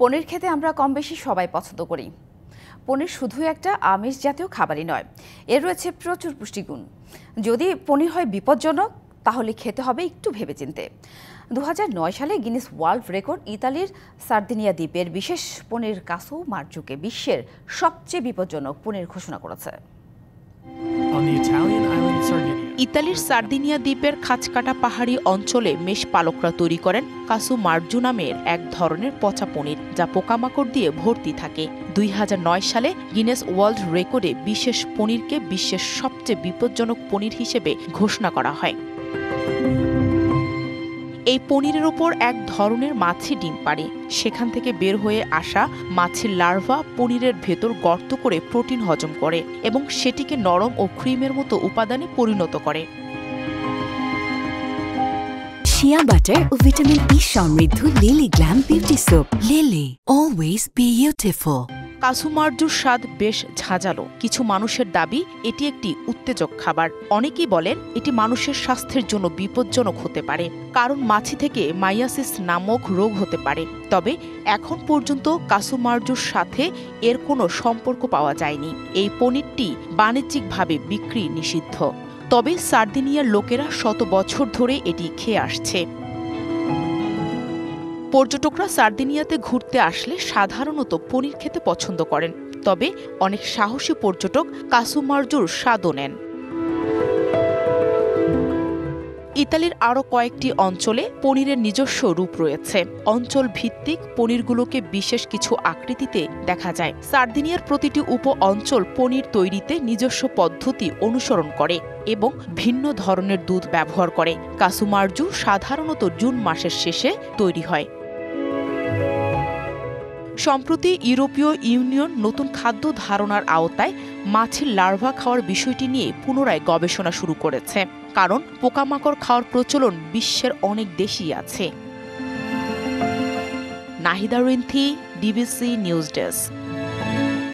পনির খেতে আমরা কম বেশি সবাই পছন্দ করি। পনির শুধু একটা আমিষ জাতীয় খাবারই নয়, এর রয়েছে প্রচুর পুষ্টিগুণ। যদি পনির হয় বিপজ্জনক, তাহলে খেতে হবে একটু ভেবেচিন্তে। 2009 সালে গিনেস ওয়ার্ল্ড রেকর্ড ইতালির সার্দিনিয়া দ্বীপের বিশেষ পনির কাসু মার্জুকে বিশ্বের সবচেয়ে বিপজ্জনক পনির ঘোষণা করেছে। ইতালির সার্দিনিয়া দ্বীপের খাঁজকাটা পাহাড়ি অঞ্চলে মেষ পালকরা তৈরি করেন কাসু মার্জু নামের এক ধরনের পচা পনির, যা পোকামাকড় দিয়ে ভর্তি থাকে। 2009 সালে গিনেস ওয়ার্ল্ড রেকর্ডে বিশেষ পনিরকে বিশ্বের সবচেয়ে বিপজ্জনক পনির হিসেবে ঘোষণা করা হয়। এই পনিরের ওপর এক ধরনের মাছি ডিম পাড়ে। সেখান থেকে বের হয়ে আসা মাছির লার্ভা পনিরের ভেতর গর্ত করে প্রোটিন হজম করে এবং সেটিকে নরম ও ক্রিমের মতো উপাদানে পরিণত করে। শিয়া বাটার ও ভিটামিন ই সমৃদ্ধ Lily glam beauty soap. Lily, always beautiful. কাসু মার্জুর স্বাদ বেশ ঝাঁঝালো। কিছু মানুষের দাবি এটি একটি উত্তেজক খাবার। অনেকেই বলেন এটি মানুষের স্বাস্থ্যের জন্য বিপজ্জনক হতে পারে, কারণ মাছি থেকে মাইয়াসিস নামক রোগ হতে পারে। তবে এখন পর্যন্ত কাসু মার্জুর সাথে এর কোনো সম্পর্ক পাওয়া যায়নি। এই পনিরটি বাণিজ্যিকভাবে বিক্রি নিষিদ্ধ। তবে সার্দিনিয়ার লোকেরা শত বছর ধরে এটি খেয়ে আসছে। পর্যটকরা সার্দিনিয়াতে ঘুরতে আসলে সাধারণত পনির খেতে পছন্দ করেন, তবে অনেক সাহসী পর্যটক কাসু মার্জুর স্বাদও নেন। ইতালির আরও কয়েকটি অঞ্চলে পনিরের নিজস্ব রূপ রয়েছে। অঞ্চল ভিত্তিক পনিরগুলোকে বিশেষ কিছু আকৃতিতে দেখা যায়। সার্দিনিয়ার প্রতিটি উপ অঞ্চল পনির তৈরিতে নিজস্ব পদ্ধতি অনুসরণ করে এবং ভিন্ন ধরনের দুধ ব্যবহার করে। কাসু মার্জু সাধারণত জুন মাসের শেষে তৈরি হয়। সম্প্রতি ইউরোপীয় ইউনিয়ন নতুন খাদ্য ধারণার আওতায় মাছের লার্ভা খাওয়ার বিষয়টি নিয়ে পুনরায় গবেষণা শুরু করেছে, কারণ পোকামাকড় খাওয়ার প্রচলন বিশ্বের অনেক দেশেই আছে। Nahida Rinthi, DBC news desk.